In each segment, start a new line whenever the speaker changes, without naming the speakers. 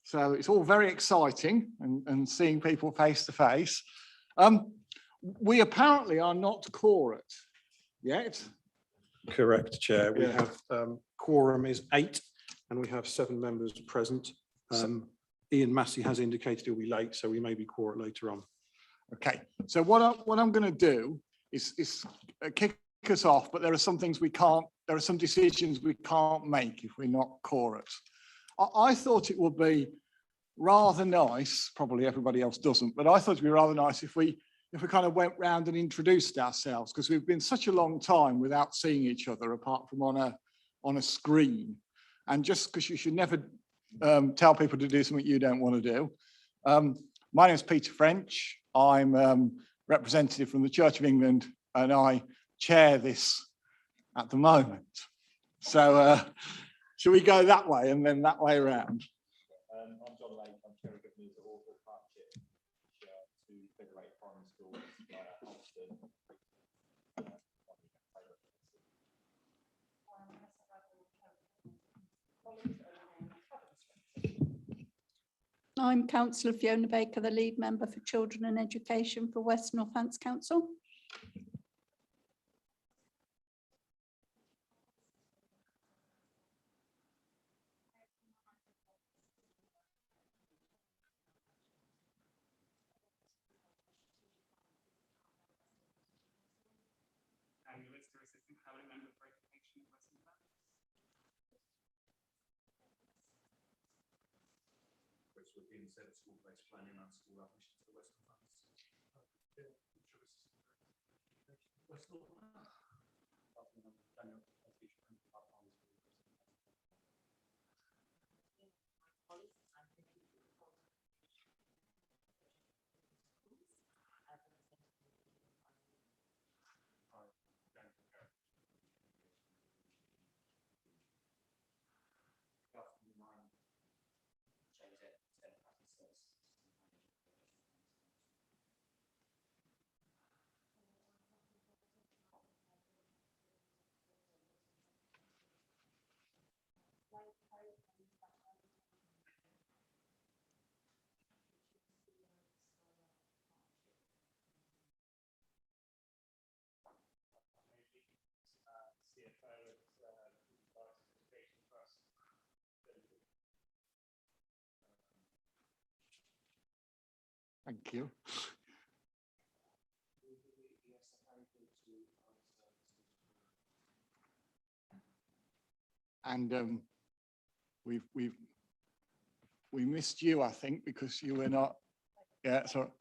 So it's all very exciting and seeing people face to face. We apparently are not quorate yet.
Correct, Chair. We have quorum is 8 and we have 7 members present. Ian Massey has indicated he'll be late, so we may be quorate later on.
Okay, so what I'm going to do is kick us off, but there are some things we can't, there are some decisions we can't make if we're not quorate. I thought it would be rather nice, probably everybody else doesn't, but I thought it'd be rather nice if we kind of went round and introduced ourselves, because we've been such a long time without seeing each other apart from on a screen. And just because you should never tell people to do something you don't want to do. My name is Peter French. I'm representative from the Church of England and I chair this at the moment. So shall we go that way and then that way around?
I'm John Lake, I'm Chair of Governors at Orford Partnership to Federate Primary Schools Hoxton.
I'm Councillor Fiona Baker, the lead member for Children and Education for West Northants Council.
Within set of school-based planning and school admission to the West Northants.
Thank you. And we missed you, I think, because you were not. Yeah. So.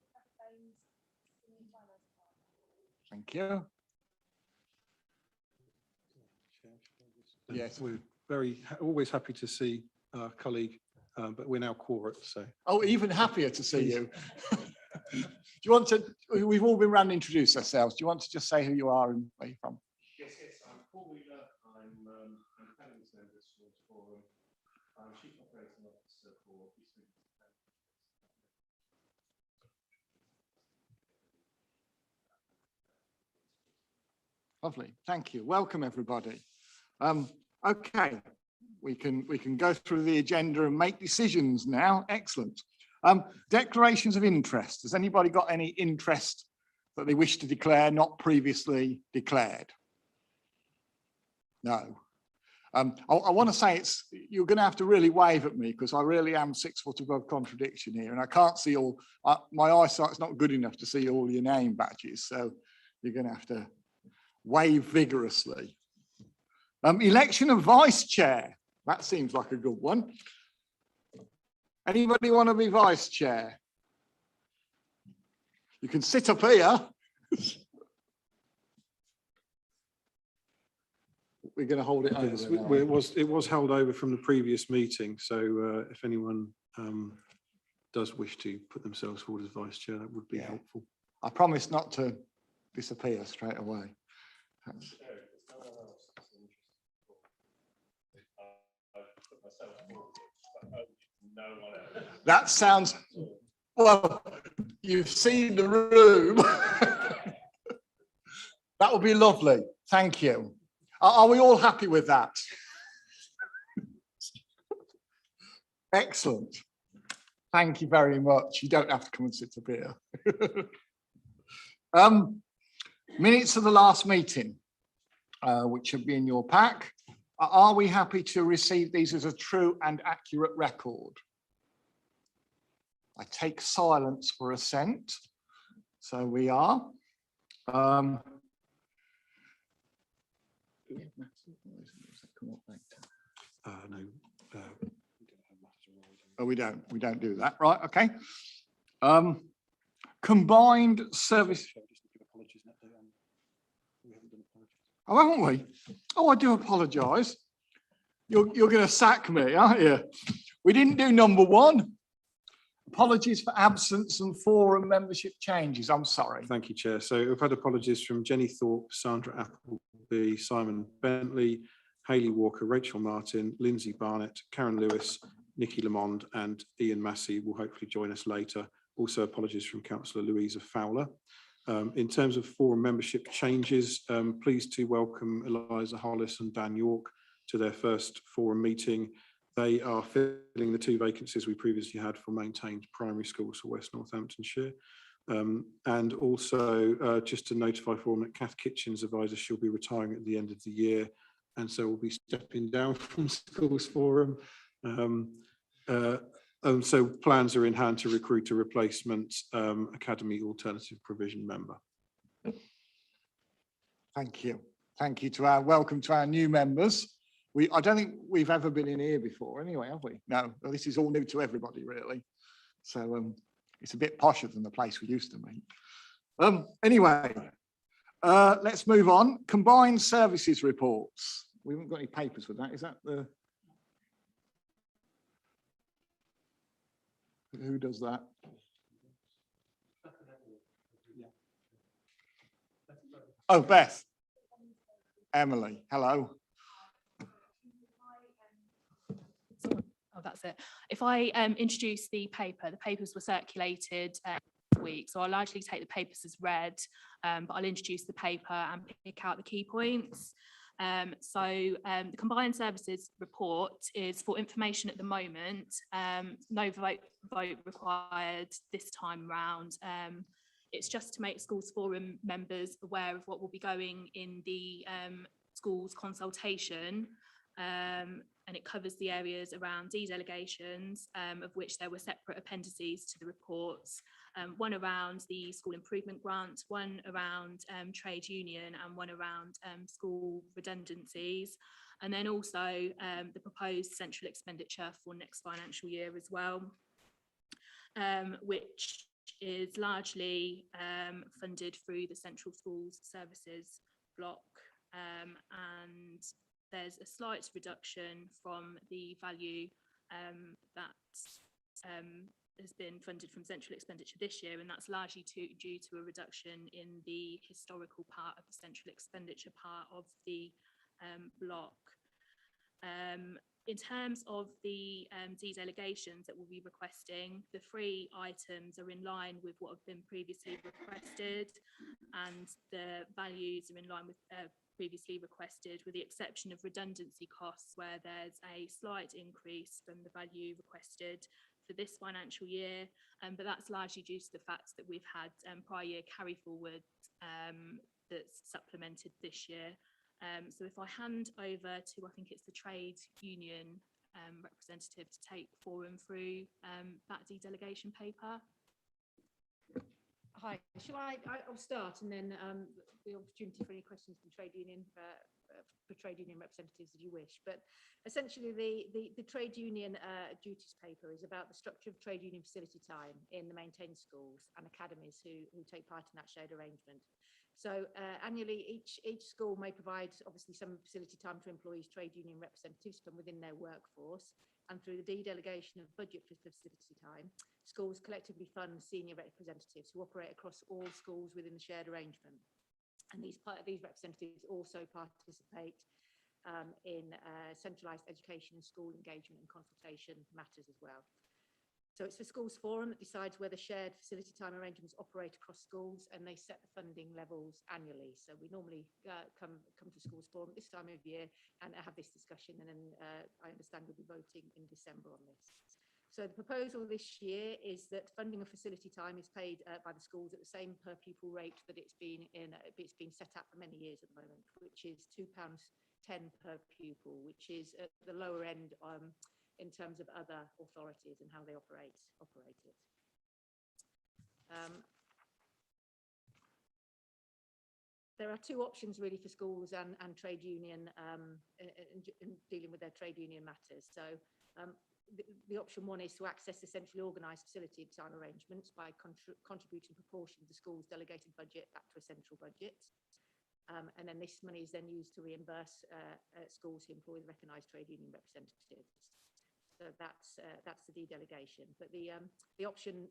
Thank you.
Yes, we're always happy to see our colleague, but we're now quorate, so.
Oh, even happier to see you. Do you want to? We've all been round and introduce ourselves. Do you want to just say who you are and where you're from?
Yes, I'm Paul Wheeler. I'm independent member of Schools Forum. I'm Chief Operating Officer for East Midlands.
Lovely, thank you. Welcome everybody. Okay, we can go through the agenda and make decisions now. Excellent. Declarations of interest. Has anybody got any interest that they wish to declare not previously declared? No. I want to say you're going to have to really wave at me because I really am 6 foot above contradiction here and I can't see all, my eyesight's not good enough to see all your name badges, so you're going to have to wave vigorously. Election of vice chair. That seems like a good one. Anybody want to be vice chair? You can sit up here. We're going to hold it over.
Yes, it was held over from the previous meeting, so if anyone does wish to put themselves forward as vice chair, that would be helpful.
I promise not to disappear straight away. That's... That sounds, well, you've seen the room. That would be lovely. Thank you. Are we all happy with that? Excellent. Thank you very much. You don't have to come and sit up here. Minutes of the last meeting, which should be in your pack. Are we happy to receive these as a true and accurate record? I take silence for assent. So we are.
No.
Oh, we don't do that, right? Okay. Combined service. Oh, haven't we? Oh, I do apologise. You're going to sack me, aren't you? We didn't do number one. Apologies for absence and forum membership changes. I'm sorry.
Thank you, Chair. So we've had apologies from Jenny Thorpe, Sandra Appleby, Simon Bentley, Hayley Walker, Rachel Martin, Lindsay Barnett, Karen Lewis, Nikki Lamond and Ian Massey will hopefully join us later. Also apologies from Councillor Louisa Fowler. In terms of forum membership changes, pleased to welcome Eliza Hollis and Dan York to their first forum meeting. They are filling the 2 vacancies we previously had for maintained primary schools for West Northamptonshire. And also just to notify forum that Kath Kitchen's advisor, she'll be retiring at the end of the year. And so we'll be stepping down from schools forum. So plans are in hand to recruit a replacement academy alternative provision member.
Thank you. Thank you to our welcome to our new members. I don't think we've ever been in here before anyway, have we? No, this is all new to everybody really. So it's a bit posher than the place we used to meet. Anyway, let's move on. Combined services reports. We haven't got any papers with that. Is that the... Who does that? Oh, Beth. Emily, hello.
Oh, that's it. If I introduce the papers were circulated this week, so I'll largely take the papers as read, but I'll introduce the paper and pick out the key points. The combined services report is for information at the moment. No vote required this time round. It's just to make schools forum members aware of what will be going in the schools consultation, and it covers the areas around de-delegations, of which there were separate appendices to the reports. One around the school improvement grant, one around trade union, and one around school redundancies. And then also the proposed central expenditure for next financial year as well, which is largely funded through the Central Schools Services block. And there's a slight reduction from the value that has been funded from central expenditure this year, and that's largely due to a reduction in the historical part of the central expenditure part of the block. In terms of the de-delegations that we'll be requesting, the 3 items are in line with what have been previously requested, and the values are in line with previously requested, with the exception of redundancy costs, where there's a slight increase from the value requested for this financial year, but that's largely due to the fact that we've had prior year carry forward that's supplemented this year. So if I hand over to, I think it's the trade union representative to take forum through that de-delegation paper.
Hi, I'll start, and then the opportunity for any questions from trade union for trade union representatives if you wish. But essentially the trade union duties paper is about the structure of trade union facility time in the maintained schools and academies who take part in that shared arrangement. So annually, each school may provide obviously some facility time to employees, trade union representatives from within their workforce, and through the de-delegation of budget for facility time, schools collectively fund senior representatives who operate across all schools within the shared arrangement. And these representatives also participate in centralised education and school engagement and consultation matters as well. So it's the schools forum that decides whether shared facility time arrangements operate across schools, and they set the funding levels annually. So we normally come to schools forum this time of year and have this discussion, and then I understand we'll be voting in December on this. So the proposal this year is that funding of facility time is paid by the schools at the same per pupil rate that it's been set at for many years at the moment, which is £2.10 per pupil, which is at the lower end in terms of other authorities and how they operate it. There are two options really for schools and trade union in dealing with their trade union matters. So the option one is to access the centrally organised facility time arrangements by contributing a proportion of the school's delegated budget back to a central budget. And then this money is then used to reimburse schools who employ the recognised trade union representatives. So that's the de-delegation. But the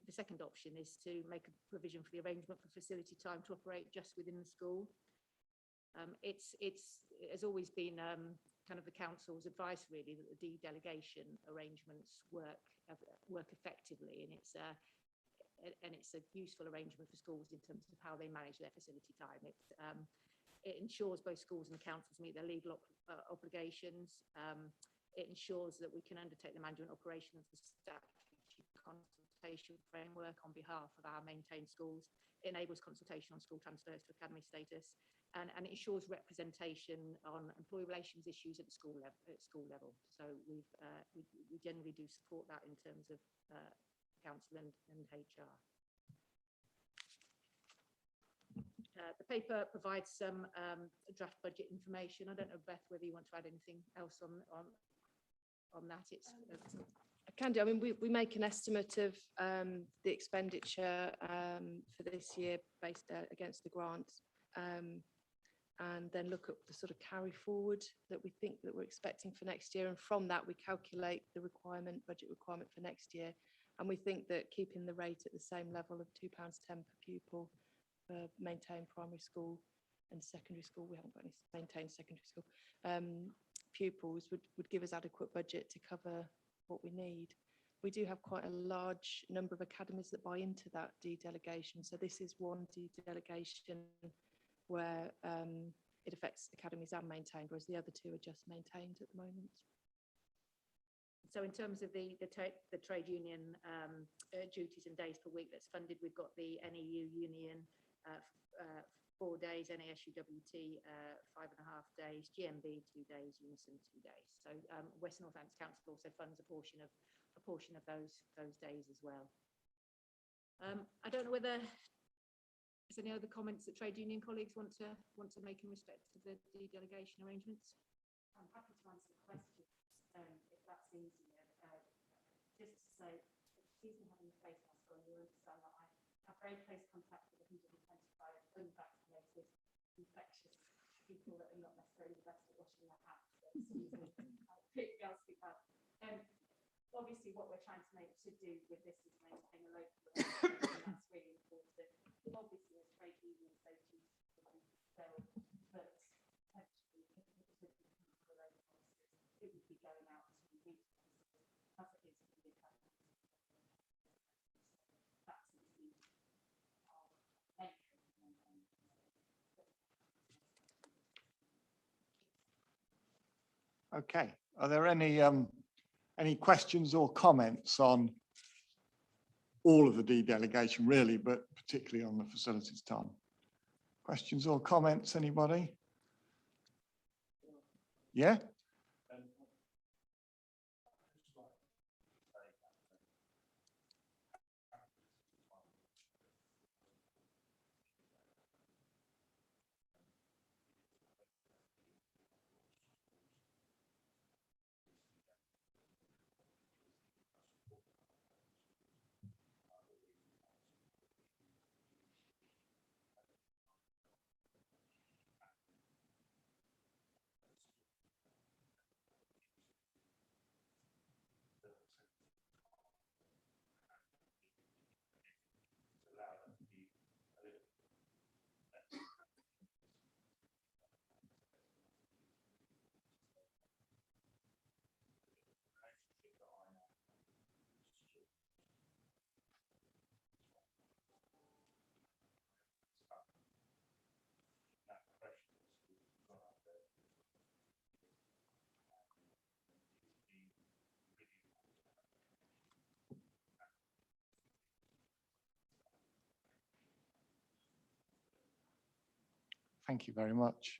second option is to make a provision for the arrangement for facility time to operate just within the school. It has always been kind of the council's advice really that the de-delegation arrangements work effectively, and it's a useful arrangement for schools in terms of how they manage their facility time. It ensures both schools and councils meet their legal obligations. It ensures that we can undertake the management operation of the statutory consultation framework on behalf of our maintained schools. It enables consultation on school transfers to academy status, and it ensures representation on employee relations issues at the school level. So we generally do support that in terms of council and HR. The paper provides some draft budget information. I don't know, Beth, whether you want to add anything else on that.
I can do. I mean, we make an estimate of the expenditure for this year based against the grants, and then look at the sort of carry forward that we think that we're expecting for next year. And from that, we calculate the budget requirement for next year. And we think that keeping the rate at the same level of £2.10 per pupil for maintained primary school and secondary school, we haven't got any maintained secondary school, pupils would give us adequate budget to cover what we need. We do have quite a large number of academies that buy into that de-delegation. So this is one de-delegation where it affects academies and maintained, whereas the other two are just maintained at the moment.
So in terms of the trade union duties and days per week that's funded, we've got the NEU union 4 days, NASUWT 5.5 days, GMB 2 days, Unison 2 days. So West Northampton Council also funds a portion of those days as well. I don't know whether there's any other comments that trade union colleagues want to make in respect to the delegation arrangements.
I'm happy to answer questions if that's easier. Just to say, excuse me having a face mask on, you understand that I have very close contact with 125 unvaccinated, infectious people that are not necessarily the best at washing their hands. So excuse me, I'll pick girls speak out. Obviously, what we're trying to do with this is maintain a local relationship, and that's really important. Obviously, as trade unions, they choose so, but potentially, if it was with the local offices, it would be going out to meet offices as it is for the academy. That's the key of making.
Okay, are there any questions or comments on all of the de-delegation really, but particularly on the facilities time? Questions or comments, anybody? Yeah? Thank you very much.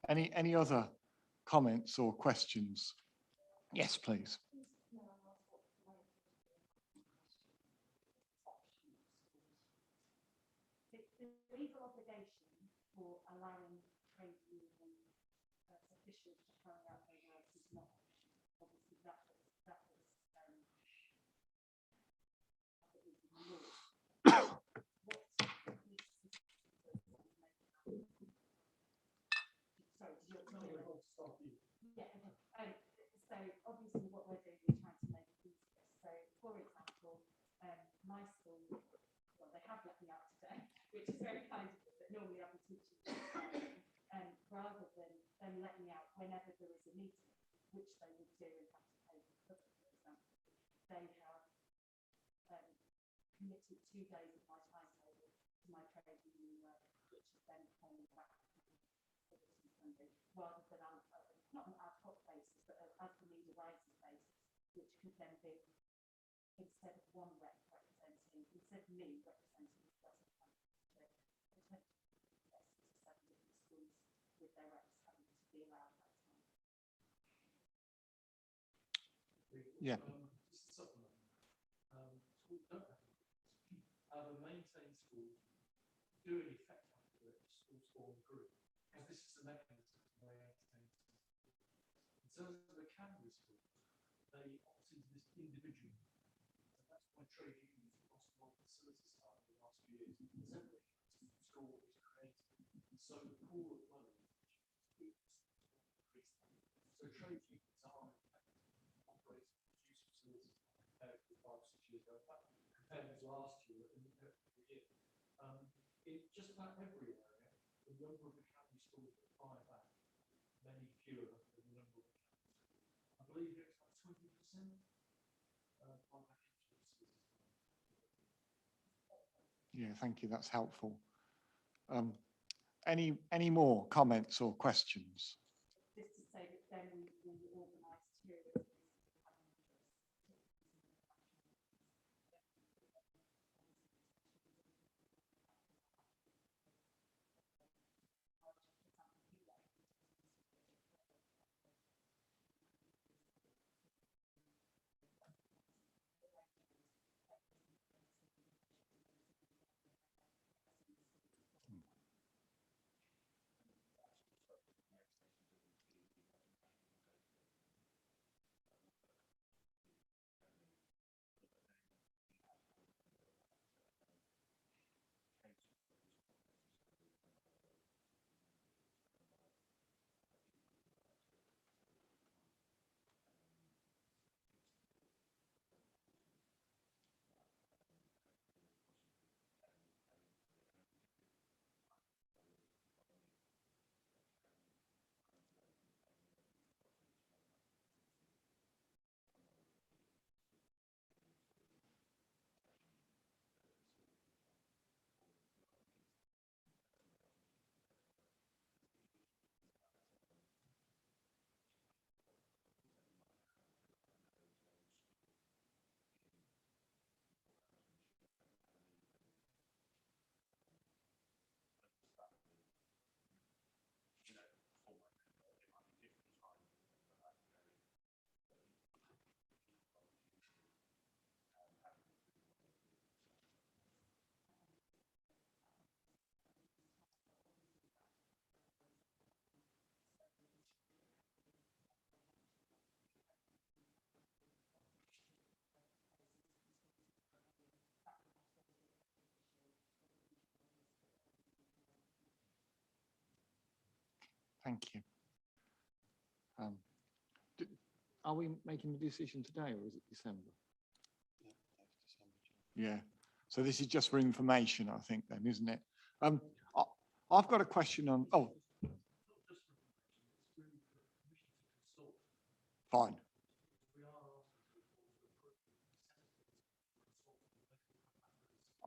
Any other comments or questions? Yes, please.
The legal obligation for allowing trade union officials to carry out their work is not obviously that was law. Yeah, okay. So obviously what we're doing is trying to make it easier. So for example, my school, well, they have let me out today, which is very kind of them, but normally I'll be teaching rather than them let me out whenever there is a meeting, which they would do and have to pay for cover, for example. They have committed 2 days of my timetable to my trade union work, which is then paying back funding, rather than not an ad hoc basis, but as the need arises basis, which could then be, instead of one rep representing, instead of me representing the potentially 6 or 7 different schools with their reps having to be allowed that time.
Yeah.
Just to supplement, schools don't have to maintain schools do in effect have to do it, schools form group, because this is the mechanism to maintain. In terms of the Canterbury school, they opt into this individual, and that's why trade unions across the whole facility style in the last few years. Every school is created, and so the pool of money increased. So trade unions are operating produce facilities compared to 5 or 6 years ago. In fact, compared with last year and every year. In just about every area, the number of academy schools that fire back, many fewer than the number of academy schools. I believe it's about 20%
Yeah, thank you. That's helpful. Any more comments or questions?
Just to say that then we organise tours.
Thank you. Are we making the decision today or is it December? Yeah. So this is just for information, I think, then, isn't it? I've got a question on. Oh, fine.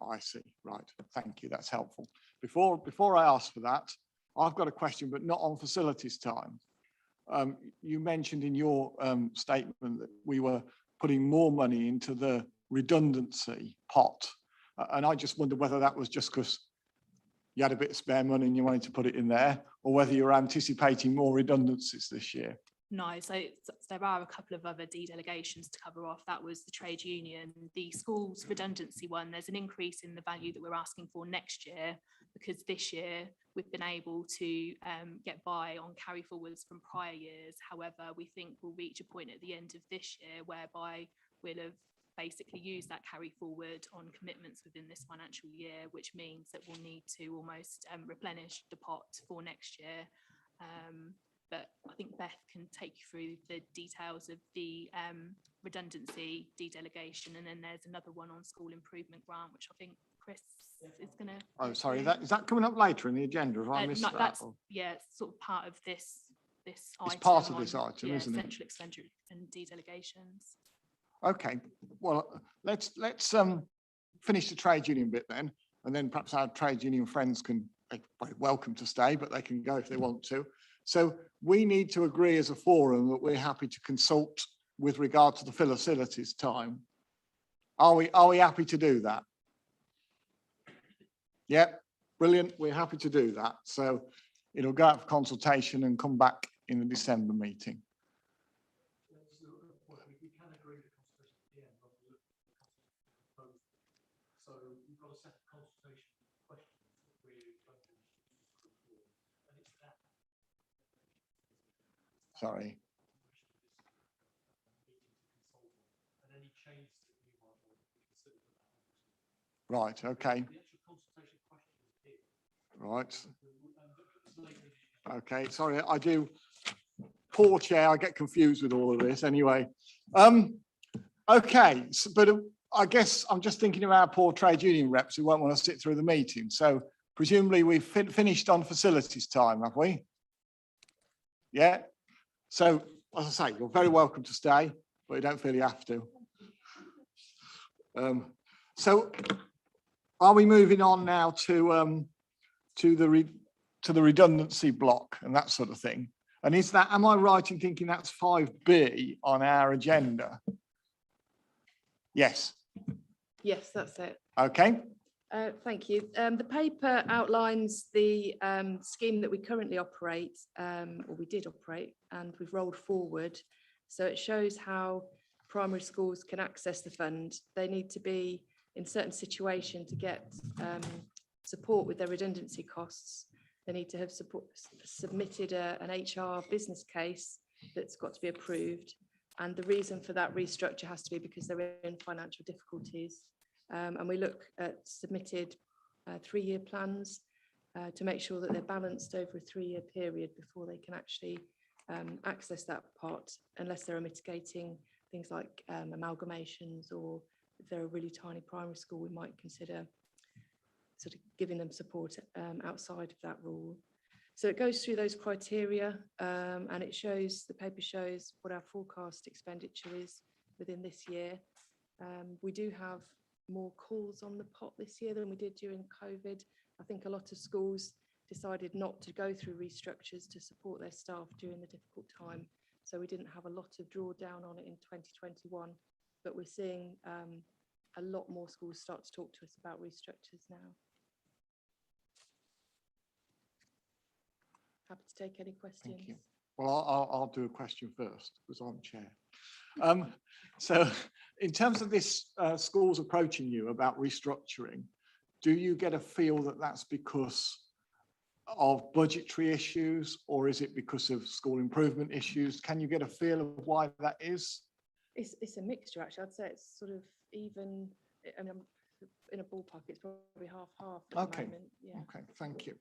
I see. Right. Thank you. That's helpful. Before I ask for that, I've got a question, but not on facilities time. You mentioned in your statement that we were putting more money into the redundancy pot. And I just wonder whether that was just because you had a bit of spare money and you wanted to put it in there, or whether you're anticipating more redundancies this year.
No, so there are a couple of other de-delegations to cover off. That was the trade union, the schools redundancy one. There's an increase in the value that we're asking for next year, because this year we've been able to get by on carry forwards from prior years. However, we think we'll reach a point at the end of this year whereby we'll have basically used that carry forward on commitments within this financial year, which means that we'll need to almost replenish the pot for next year. But I think Beth can take you through the details of the redundancy de-delegation, and then there's another one on school improvement grant, which I think Chris is going to.
Oh, sorry, is that coming up later in the agenda? Have I missed
no,
that?
that's,
Or-
yeah, it's sort of part of this item.
It's part of
on,
this item,
yeah,
isn't it?
central expenditure and de-delegations.
Okay, well, let's finish the trade union bit then, and then perhaps our trade union friends can, they're very welcome to stay, but they can go if they want to. So we need to agree as a forum that we're happy to consult with regard to the facilities time. Are we happy to do that? Yep, brilliant. We're happy to do that. So it'll go out for consultation and come back in the December meeting.
We can agree the consultation at the end, not look at the consultation proposal. So we've got a set of consultation questions that we're going to put forward, and it's that.
Sorry.
And any changes that you might want to consider for that.
Right, okay,
The actual consultation question is here.
right.
Later.
Okay, sorry, I do. Poor chair, I get confused with all of this anyway. Okay, but I guess I'm just thinking of our poor trade union reps who won't want to sit through the meeting. So presumably we've finished on facilities time, have we? Yeah. So as I say, you're very welcome to stay, but you don't feel you have to. So are we moving on now to the redundancy block and that sort of thing? And is that, am I right in thinking that's 5B on our agenda? Yes.
Yes, that's it.
Okay.
Thank you. The paper outlines the scheme that we currently operate, or we did operate, and we've rolled forward. So it shows how primary schools can access the fund. They need to be in certain situation to get support with their redundancy costs. They need to have submitted an HR business case that's got to be approved. And the reason for that restructure has to be because they're in financial difficulties. And we look at submitted 3-year plans to make sure that they're balanced over a 3-year period before they can actually access that pot, unless there are mitigating things like amalgamations, or if they're a really tiny primary school, we might consider sort of giving them support outside of that rule. So it goes through those criteria, and it shows, the paper shows what our forecast expenditure is within this year. We do have more calls on the pot this year than we did during COVID. I think a lot of schools decided not to go through restructures to support their staff during the difficult time. So we didn't have a lot of drawdown on it in 2021, but we're seeing a lot more schools start to talk to us about restructures now. Happy to take any questions.
Thank you. Well, I'll do a question first because I'm chair. So in terms of this schools approaching you about restructuring, do you get a feel that that's because of budgetary issues, or is it because of school improvement issues? Can you get a feel of why that is?
It's a mixture, actually. I'd say it's sort of even, I mean, in a ballpark, it's probably half-half at
Okay.
the moment. Yeah.
Okay, thank you.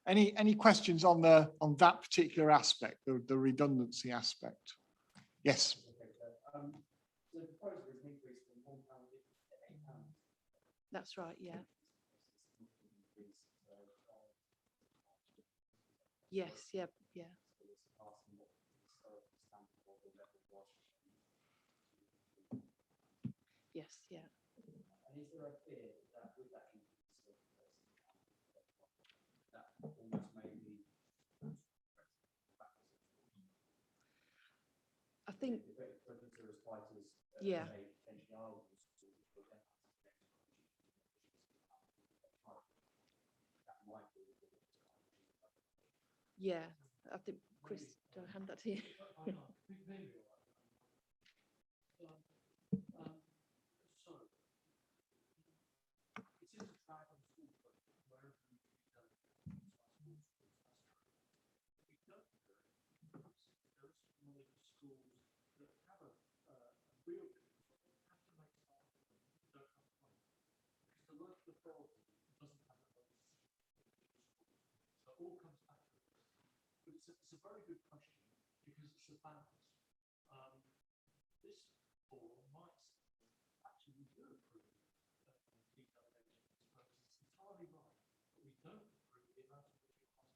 Any questions on that particular aspect, the redundancy aspect? Yes.
The proposal is an increase from £1 to £8.
That's right, yeah. Yes, yeah, yeah. Yes, yeah.
And is there a fear that with that increase that almost maybe
I think, Yeah, I think, Chris, do I hand that to you?
So, it is a track on school budget wherever you go. We don't do it. There are some schools that have a real have to make time for them, don't have time. Because the local authority doesn't have a budget. So it all comes back to this. But it's a very good question because it's a balance. This board might say, actually, we do approve delegation process. It's entirely right, but we don't approve the amount of which it costs.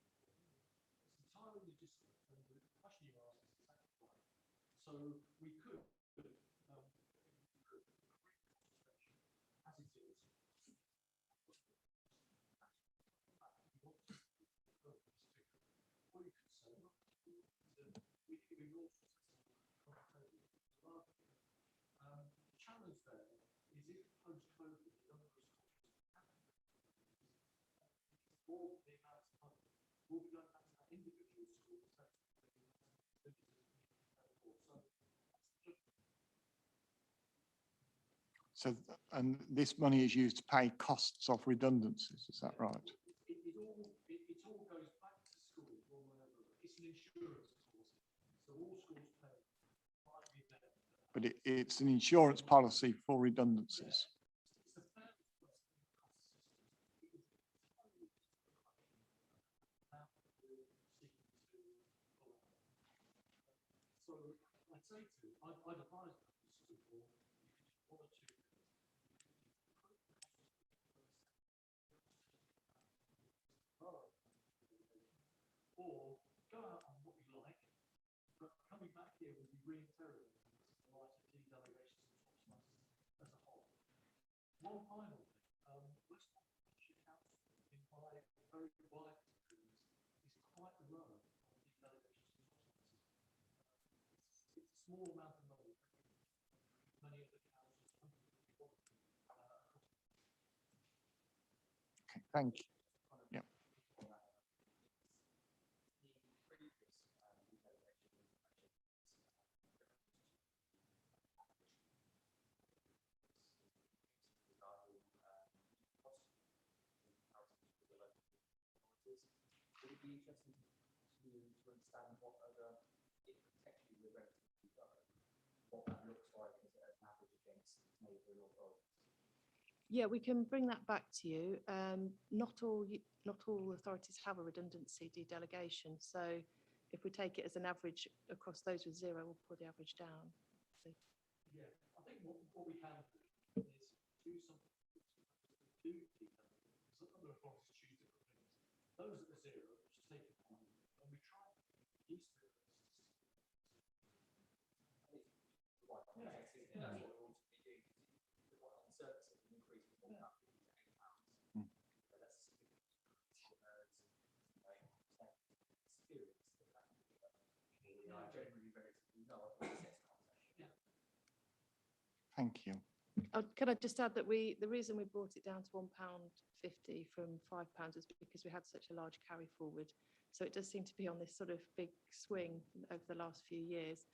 It's entirely legitimate, and the question you ask is exactly right. So we could agree cost section as it is. Or you could say, look, we could be more the challenge there is if post-COVID, the number of schools or the amount of money will be going back to that individual school.
So, and this money is used to pay costs of redundancies, is that right?
It all goes back to schools one way or another. It's an insurance policy. So all schools pay.
But it's an insurance policy for redundancies.
So I'd say to you, I'd advise that this is a board, you could do one or two. Or go out on what you like, but coming back here will be reinterrogating the right of delegations and autonomy as a whole. One final thing, West Northamptonshire Council, in my very wide experience, is quite low on delegations and autonomy. It's a small amount of money. Many of the councils
Okay, thank you. Yeah.
Would it be interesting to understand what other, if potentially we're relatively low, what that looks like as an average against neighbouring authorities?
Yeah, we can bring that back to you. Not all authorities have a redundancy delegation. So if we take it as an average across those with zero, we'll pull the average down. So.
Yeah, I think what we can do is do something. Some other authorities choose different things. Those at the zero, just take it on, and we try and use the
Thank you.
Can I just add that the reason we brought it down to £1.50 from £5 is because we had such a large carry forward. So it does seem to be on this sort of big swing over the last few years.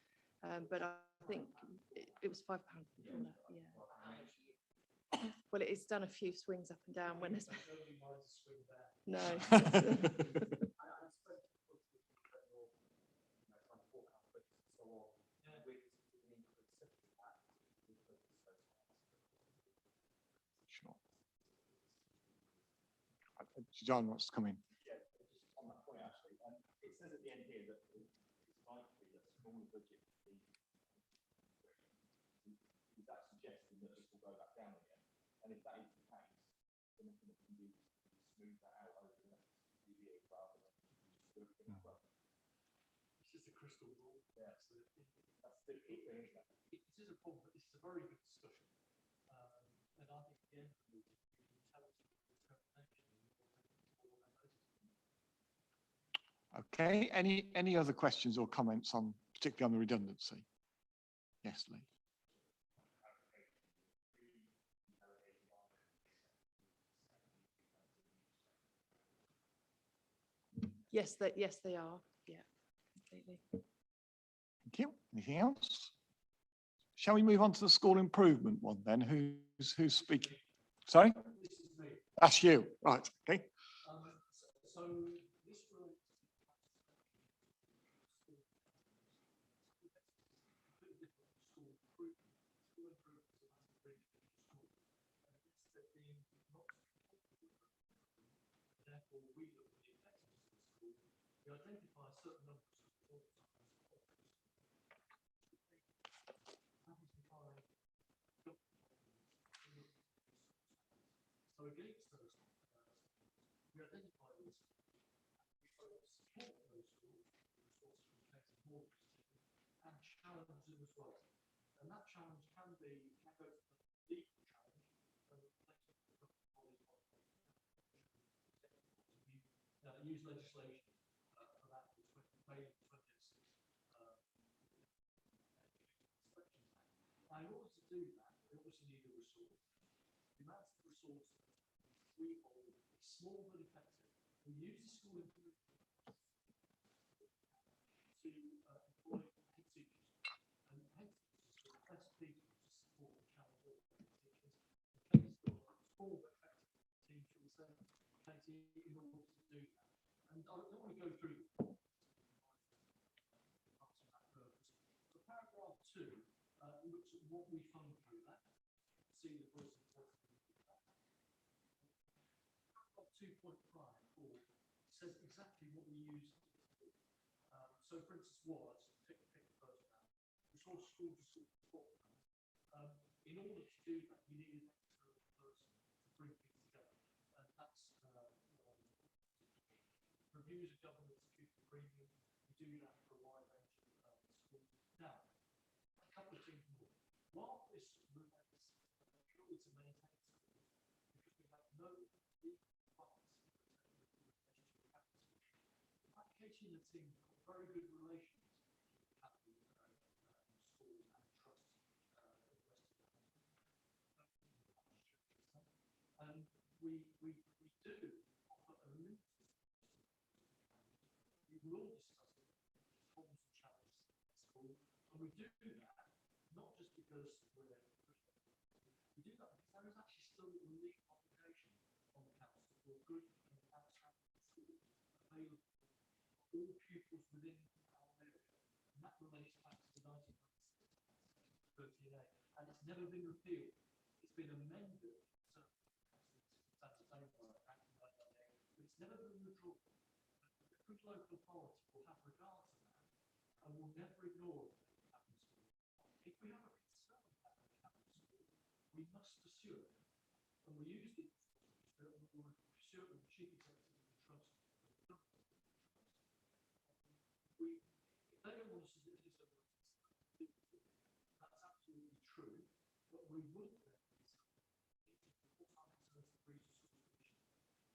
But I think it was £5 before that, yeah. Well, it's done a few swings up and down when there's no.
Sure. John wants to come in.
Yeah, just on that point actually, it says at the end here that it's likely that smaller budget is that suggesting that this will go back down again? And if that is the case, then we can do smooth that out over the next few years rather than just do it in a row.
This is the crystal ball.
Yeah, that's the difficult thing, isn't it?
It is a problem, but this is a very good discussion. And I think at the end of the meeting, we can tell us the determination.
Okay, any other questions or comments on, particularly on the redundancy? Yes, Lee.
Yes, they are. Yeah, completely.
Thank you. Anything else? Shall we move on to the school improvement one then? Who's speaking? Sorry?
This is me.
That's you. Right. Okay.
So this relates to completely different from school improvement. School improvement is a massive bridge to school. And it's there being not therefore we look at the effectiveness of the school. We identify a certain number of schools all the time. So against those, we identify those schools, we support those schools, resources from connected more and challenge them as well. And that challenge can go to the legal challenge, use legislation for that, which May 2006 Inspections Act. Now, in order to do that, we obviously need a resource. The amount of resource we hold is small but effective. We use the school improvement to employ head teachers, and head teachers are the best people to support and challenge all teachers. The case got small but effective team, shall we say, in order to do that. And I don't want to go through parts of that purpose. So paragraph 2 looks at what we fund through that. See the voice of what we do that. Paragraph 2.5 says exactly what we use. So for instance, pick the first one. Resource school to school support. In order to do that, you need an external person to bring things together. And that's reviews of government security premium. We do that for a wide range of schools. Now, a couple of things more. While this relates purely to maintain schools, because we have no legal advice in that Katie and the team have got very good relations with Catholic schools and trusts the rest of the and we do offer a limited. We will all discuss it, problems and challenges at school, and we do that not just because we do that because there is actually still a legal obligation on the council for good and outstanding schools available for all pupils within our area, and that relates back to the 1938, and it's never been repealed. It's been amended, but it's never been withdrawn. Good local authority will have regard to that and will never ignore it. If we have a concern about the Catholic school, we must pursue it. And we use it to pursue it with the chief executive of the trust. If they don't want us to do this, that's absolutely true. But we would then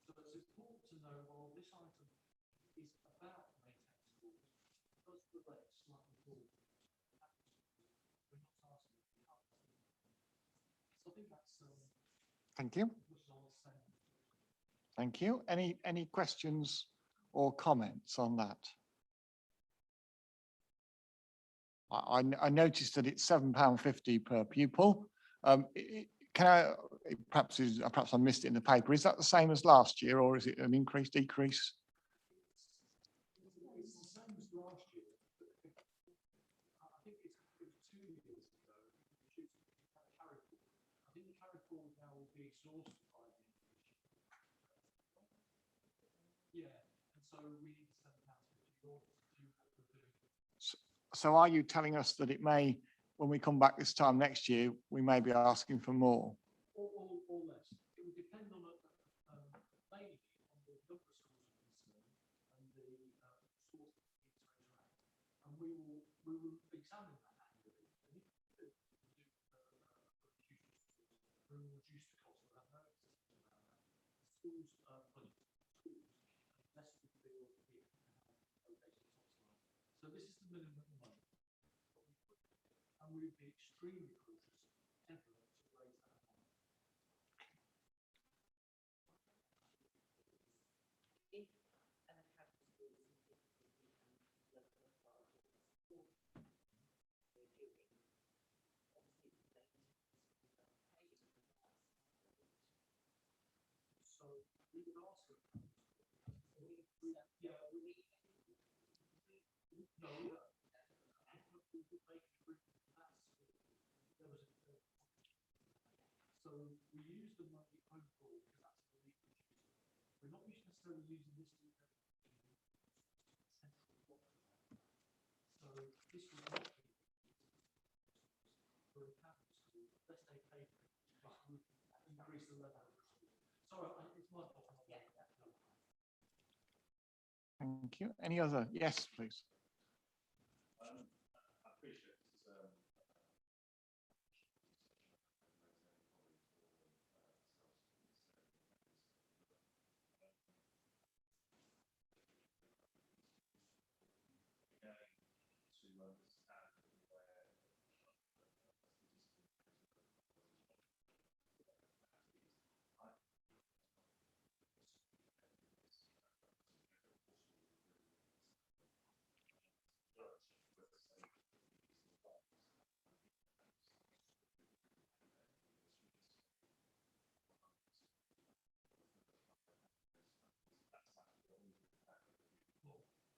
so it's important to know, well, this item is about maintain schools, does relate slightly more. We're not asking for the other. So I think that's
Thank you. Thank you. Any questions or comments on that? I noticed that it's £7.50 per pupil. Can I, perhaps I missed it in the paper. Is that the same as last year, or is it an increase, decrease?
It's the same as last year. I think it was 2 years ago. I think the carry forward now will be exhausted by the end of this year. Yeah, and so we need £7.50 in order to do what we're doing.
So are you telling us that it may, when we come back this time next year, we may be asking for more?
Or less. It would depend on mainly on the number of schools concerned and the source of the interact. And we will examine that annually. And if we do we will reduce the cost of that. Schools budget schools unless we feel we can have so this is the minimum money. And we would be extremely cautious ever to raise that money.
If an academy school
we would ask for. No, we would make it through that school. There was so we use the money overall because that's the lead producer. We're not necessarily using this to central block. So this would not be for a capital school, unless they pay for it, increase the level of the school. Sorry, it's my fault.
Thank you. Any other? Yes, please.
I appreciate this is to understand where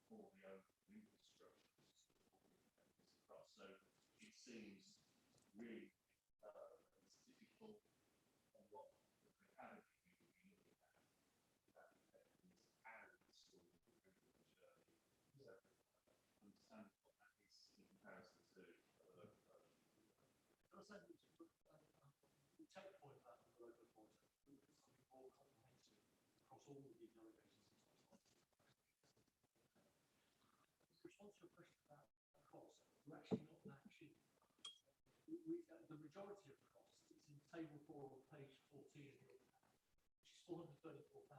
for the overall infrastructure. So it seems really it's difficult on what the academy we would be looking at that effectiveness and the school improvement journey. So understand what that is in comparison to other local authorities.
We take the point about the local authority, we look at something more comprehensive across all of the delegations. Response to your question about cost, we're actually not that cheap. The majority of costs, it's in table 4 on page 14, which is 434,000,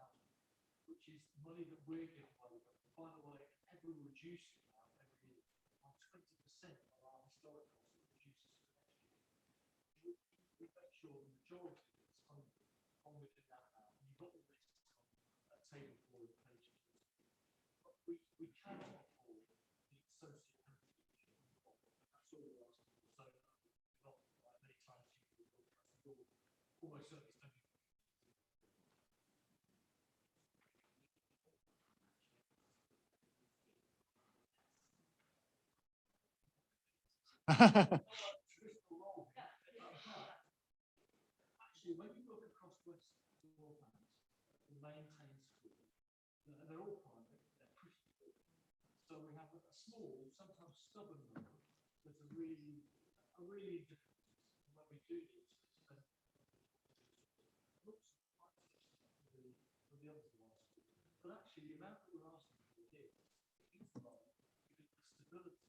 which is money that we're giving away. By the way, ever reducing now every year, 20% of our historic costs it reduces for next year. We make sure the majority of it's funded on within that amount. And you've got the risks on table 4 on page 14. But we cannot afford the associate contribution. That's all we're asking for. So not like many times you will almost certainly spending. Actually, when you look across West Northampton, the maintained schools, they're all private, they're pretty good. So we have a small, sometimes stubborn number that's a really difficult. When we do this, looks quite different from the other ones. But actually, the amount that we're asking for here is low because the stability.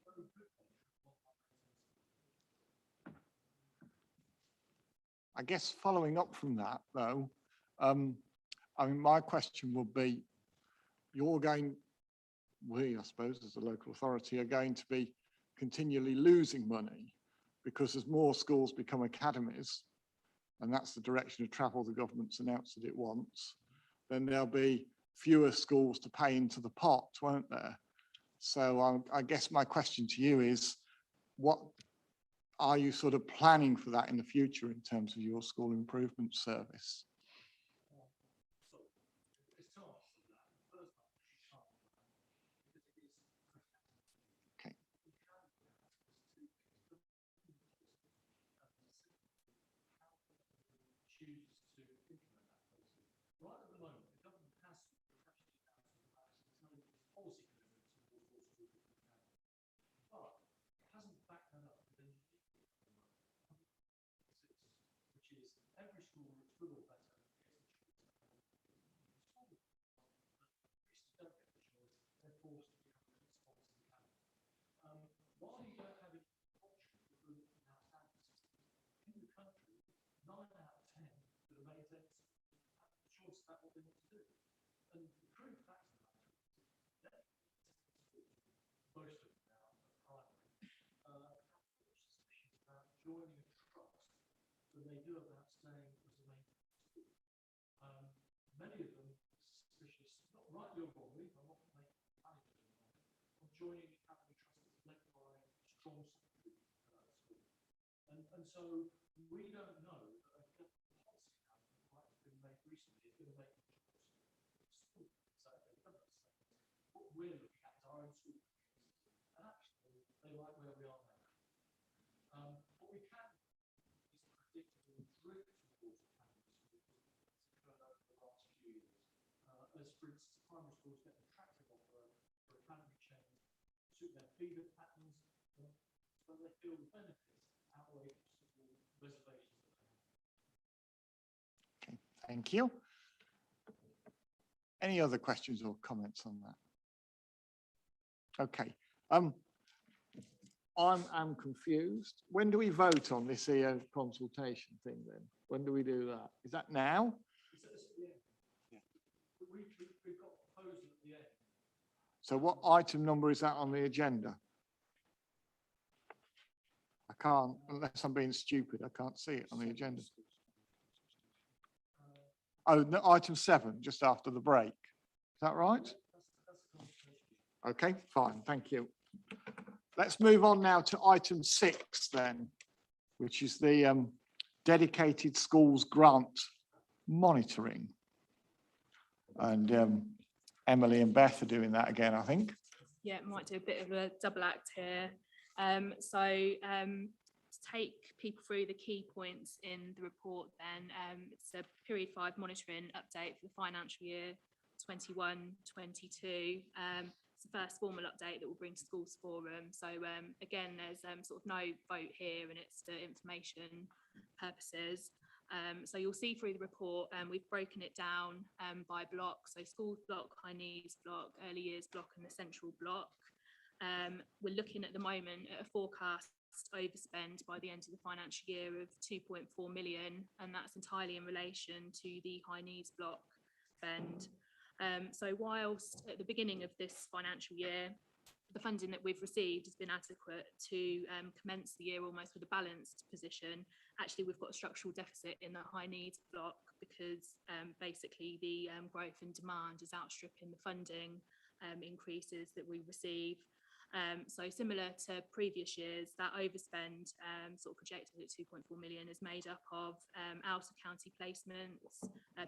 Very good.
I guess following up from that, though, I mean, my question would be, we, I suppose, as a local authority, are going to be continually losing money because as more schools become academies, and that's the direction of travel the government's announced that it wants, then there'll be fewer schools to pay into the pot, won't there? So I guess my question to you is, what are you sort of planning for that in the future in terms of your school improvement service? Okay.
Right at the moment, the government has policy but it hasn't backed that up with any which is every school that's good or better gets the choice. Don't get the choice, they're forced to become a responsible academy. While you don't have any option for good in our standards, in the country, 9 out of 10 that are made have the choice about what they want to do. And the true fact of the matter is most of them now are primary, have suspicions about joining a trust than they do about staying as a main school. Many of them suspicious, not rightly or wrongly, I'm not making managers of joining academy trusts led by strong secondary school. And so we don't know that a policy now has been made increasingly is going to make school. So they've done those things. What we're looking at is our own school communities, and actually they like where we are now. What we can do is predict the drift towards academy schools that's occurred over the last few years. As for instance, primary schools get an attractive offer for academy change, suit their feeder patterns, but they feel the benefits outweigh possible reservations that they have.
Okay, thank you. Any other questions or comments on that? Okay. I'm confused. When do we vote on this EO consultation thing then? When do we do that? Is that now?
It's at the end.
Yeah.
We've got a proposal at the end.
So what item number is that on the agenda? I can't, unless I'm being stupid, I can't see it on the agenda. Oh, no, item 7, just after the break. Is that right? Okay, fine, thank you. Let's move on now to item 6 then, which is the dedicated schools grant monitoring. And Emily and Beth are doing that again, I think.
Yeah, might do a bit of a double act here. To take people through the key points in the report then, it's a period 5 monitoring update for the financial year 21-22. It's the first formal update that we'll bring to Schools Forum. So again, there's sort of no vote here, and it's for information purposes. So you'll see through the report, we've broken it down by block. So schools block, high needs block, early years block, and the central block. We're looking at the moment at a forecast overspend by the end of the financial year of 2.4 million, and that's entirely in relation to the high needs block spend. So whilst at the beginning of this financial year, the funding that we've received has been adequate to commence the year almost with a balanced position, actually we've got a structural deficit in the high needs block because basically the growth in demand is outstripping the funding increases that we receive. So similar to previous years, that overspend sort of projected at 2.4 million is made up of out of county placements,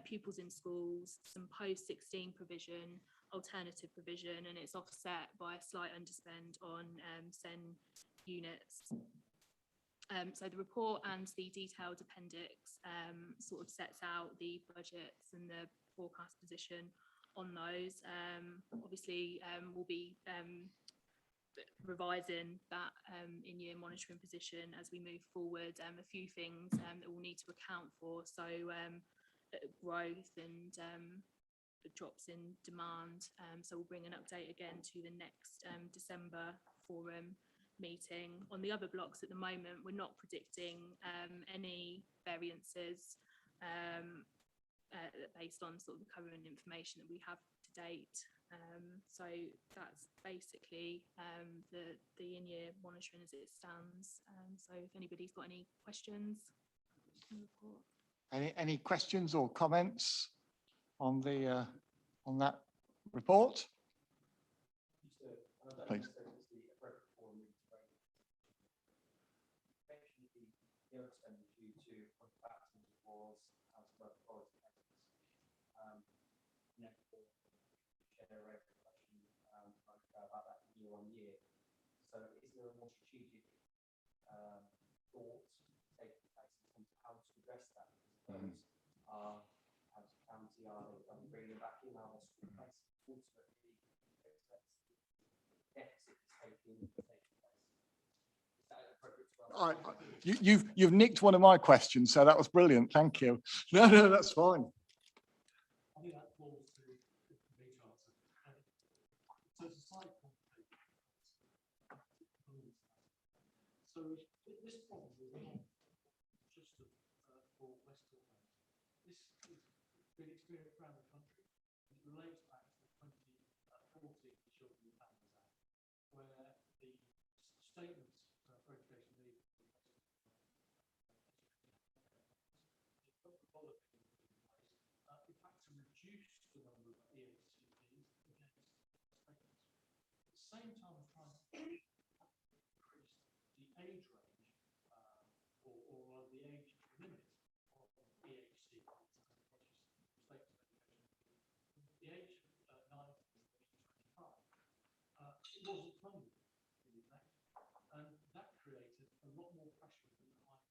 pupils in schools, some post-16 provision, alternative provision, and it's offset by a slight underspend on SEN units. So the report and the detailed appendix sort of sets out the budgets and the forecast position on those. Obviously, we'll be revising that in-year monitoring position as we move forward. A few things that we'll need to account for, so growth and the drops in demand. So we'll bring an update again to the next December forum meeting. On the other blocks at the moment, we're not predicting any variances based on sort of the current information that we have to date. So that's basically the in-year monitoring as it stands. So if anybody's got any questions on the report.
Any questions or comments on the on that report? Please.
About that year on year. So is there a more strategic thought taking place in terms of how to address that? Because those are out of county, are they bringing them back in our school place? Ultimately, deficit is taking place. Is that appropriate to
All right. You've nicked one of my questions, so that was brilliant. Thank you. No, that's fine.
I think that falls to me to answer. So it's a side point. So this problem is not just for West Northampton. This has been experienced around the country. It relates back to the 2014 Children and Families Act, where the statements for education need to be put the policy in place, in fact, to reduce the number of EHCPs against statements. At the same time as trying to increase the age range or the age limit of EHCPs it wasn't funded, in effect, and that created a lot more pressure than the high.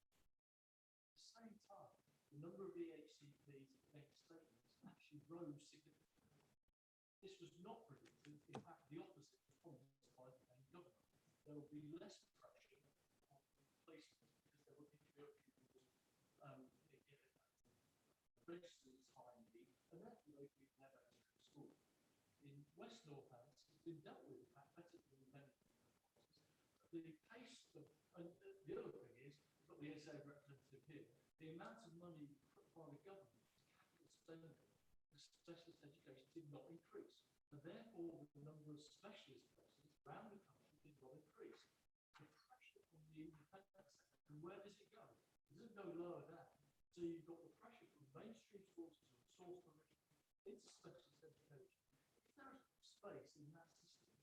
At the same time, the number of EHCPs against statements actually rose significantly. This was not predicted. In fact, the opposite was promised by the main government. There will be less pressure on placements because there will be pupils registered as high need, and therefore they can never enter school. In West Northants, it's been dealt with, in fact, better than many. The pace of, and the other thing is, we've got the SA representative here, the amount of money put by the government to capital spending for specialist education did not increase. And therefore, the number of specialist places around the country did not increase. The pressure on the independent sector, and where does it go? It doesn't go lower down. So you've got the pressure from mainstream schools to source provision into specialist education. If there is space in that system,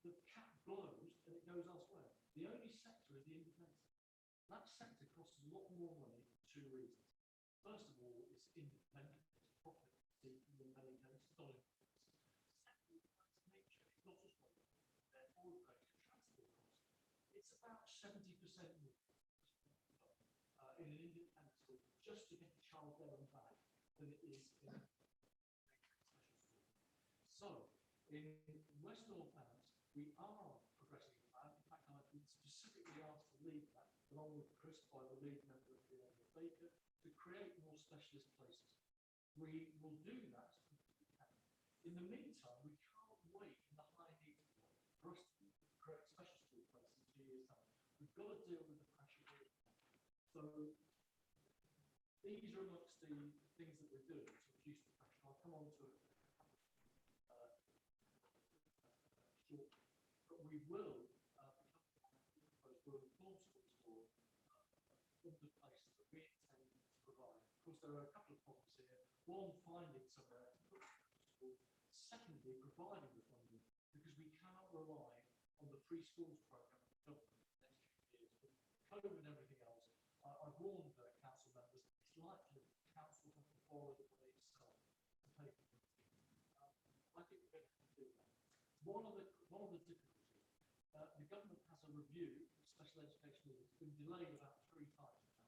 the cap blows and it goes elsewhere. The only sector is the independent sector. That sector costs a lot more money for two reasons. First of all, it's independent, it's profit seeking in many cases, not independent. Secondly, by its nature, it's not as well, therefore it creates a transport cost. It's about 70% more in an independent school just to get the child there and back than it is in a special school. So, in West Northants, we are progressing the plan. In fact, I've been specifically asked to lead that, along with Chris, by the lead member of the Baker, to create more specialist places. We will do that if we can. In the meantime, we can't wait in the high need for us to create special school places in 2 years' time. We've got to deal with the pressure here. So these are amongst the things that we're doing to reduce the pressure. I'll come on to it shortly. But we will we'll inform schools for the places that we intend to provide. Of course, there are a couple of problems here. One, finding somewhere to put school. Secondly, providing the funding, because we cannot rely on the free schools programme of the government for the next few years. With COVID and everything else, I've warned the council members, it's likely that the council has to borrow the money itself to pay for it. I think we're going to have to do that. One of the difficulties, the government has a review of special education needs. It's been delayed about 3 times now,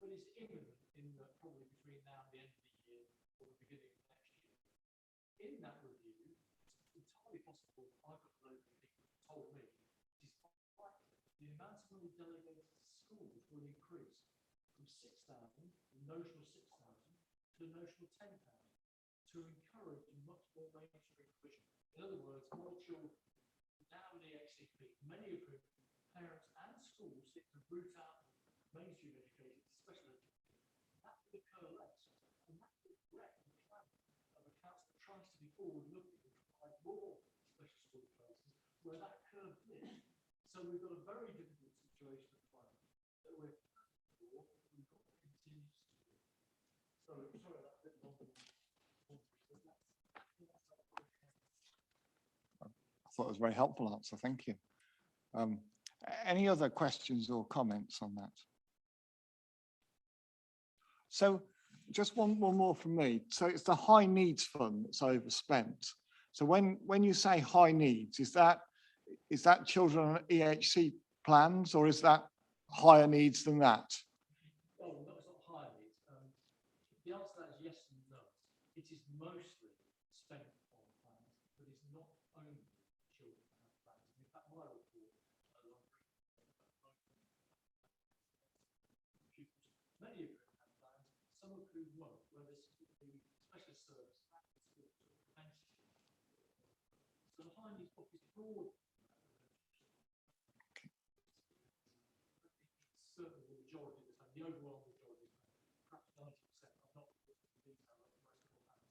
but it's imminent in probably between now and the end of the year or the beginning of next year. In that review, it's entirely possible, I've got loads of people who told me, despite the amount of money delegated to schools will increase from 6,000, the notional 6,000, to the notional 10,000, to encourage much more mainstream provision. In other words, more children now in the EHCP, many of whom parents and schools seek to root out mainstream education to special education. That would occur less, and that would wreck the plan of a council that tries to be forward-looking and provide more special school places where that curve flips. So we've got a very difficult situation at the moment that we're for, we've got to continue to do. So sorry, that's a bit longer than
I thought it was a very helpful answer. Thank you. Any other questions or comments on that? So just one more from me. So it's the high needs fund that's overspent. So when you say high needs, is that children on EHC plans, or is that higher needs than that?
Oh, no, it's not higher needs. The answer to that is yes and no. It is mostly spent on plans, but it's not only children who have plans. In fact, my report, many of them have plans, some of whom won't, where there's the specialist service, so the high needs book is broad. Certainly the majority of the time, the overall majority, perhaps 90%. I'm not looking at the detail of most of the plans.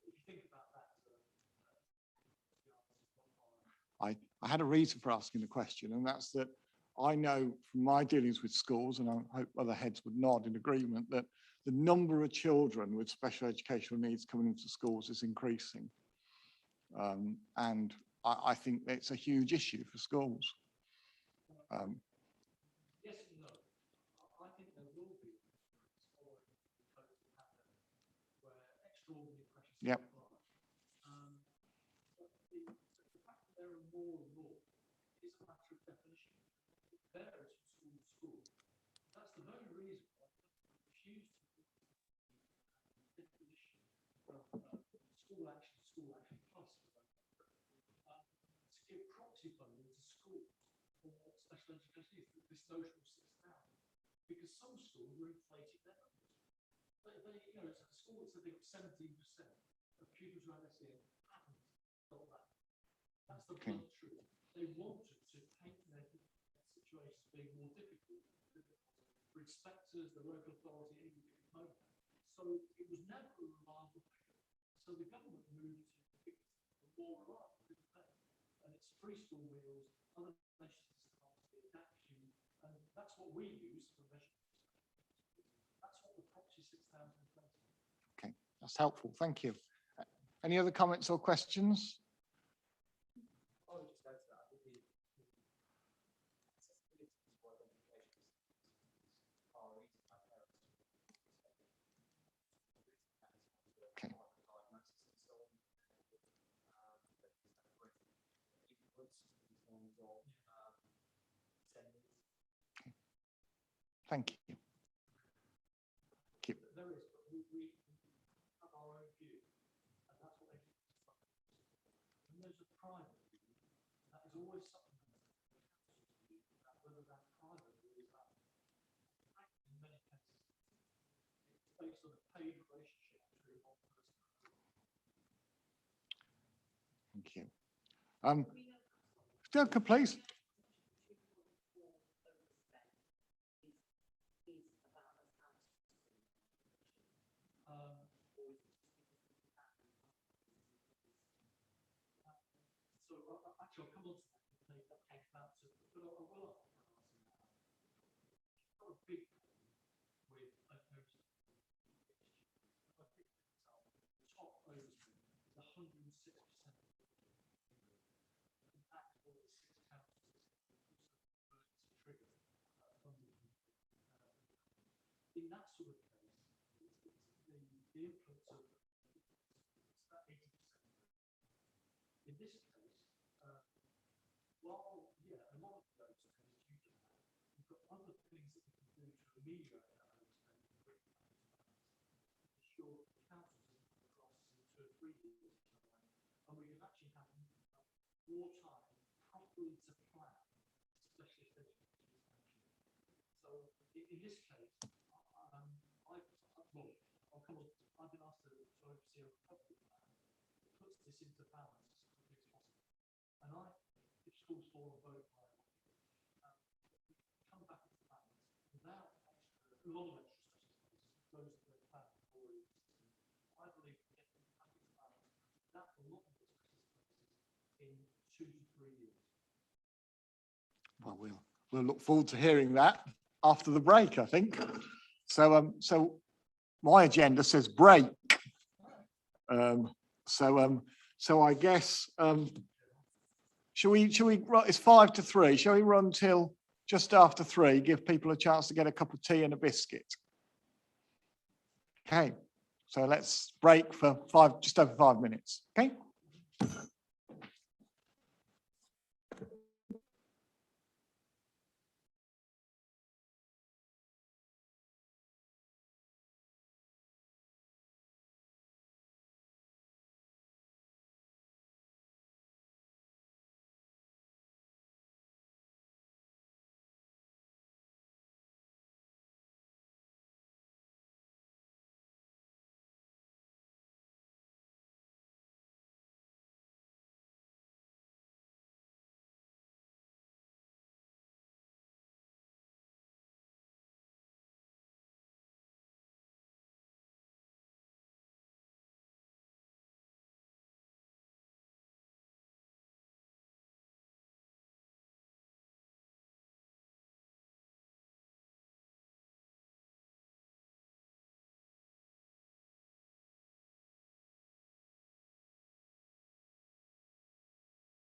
If you think about that as
I had a reason for asking the question, and that's that I know from my dealings with schools, and I hope other heads would nod in agreement, that the number of children with special educational needs coming into schools is increasing. And I think it's a huge issue for schools.
yes and no. I think there will be following the COVID pandemic where extraordinary pressures
Yep.
apply. But the fact that there are more and more a matter of definition. It varies from school to school. That's the very reason why I refuse to put the definition of school action plus to give proxy funding to schools for what special education is, this notion of 6,000. Because some schools were inflating their numbers. You know, it's a school that said they got 17% of pupils who had SEN haven't got that. That's the blunt truth. They wanted to paint their situations being more difficult for inspectors, the local authority, anybody at home. So it was never a reliable measure. So the government moved to more reliable, and it's free school meals, other measures to adaptation, and that's what we use for measurement. That's what the proxy 6,000 is based on.
Okay, that's helpful. Thank you. Any other comments or questions?
I would just add to that, I think the accessibility to what education are easy to parents.
Okay.
Diagnosis and so on. Inputs in terms of sending.
Thank you.
There is, but we have our own view, and that's what they do. When there's a private view, that is always something that whether that private view is that. In many cases, it's based on a paid relationship between one person and another.
Thank you. Duncan, please.
So actually, I'll come on to that and make that came out to, but I will ask got a big problem with overspending. I think the top overspend is 106%. And that's what the 6 councils trigger funding. In that sort of case, the influence of it's about 80%. In this case, while, yeah, a lot of those things is due to that, we've got other things that we can do to ameliorate that overspending and bring that to balance. Ensure the councils across 2 or 3 years time, and we can actually have more time properly to plan specialist education expansion. So in this case, I'll come on. I've been asked to oversee a recovery plan that puts this into balance as quickly as possible. And if schools fall on both ways, come back into balance without a lot of extra specialist space, those that are planned already. I believe we get back into balance. That will not be specialist spaces in 2 to 3 years.
Well, we'll look forward to hearing that after the break, I think. So my agenda says break. So I guess shall we it's 5 to 3. Shall we run till just after 3? Give people a chance to get a cup of tea and a biscuit. Okay. So let's break for just over 5 minutes. Okay.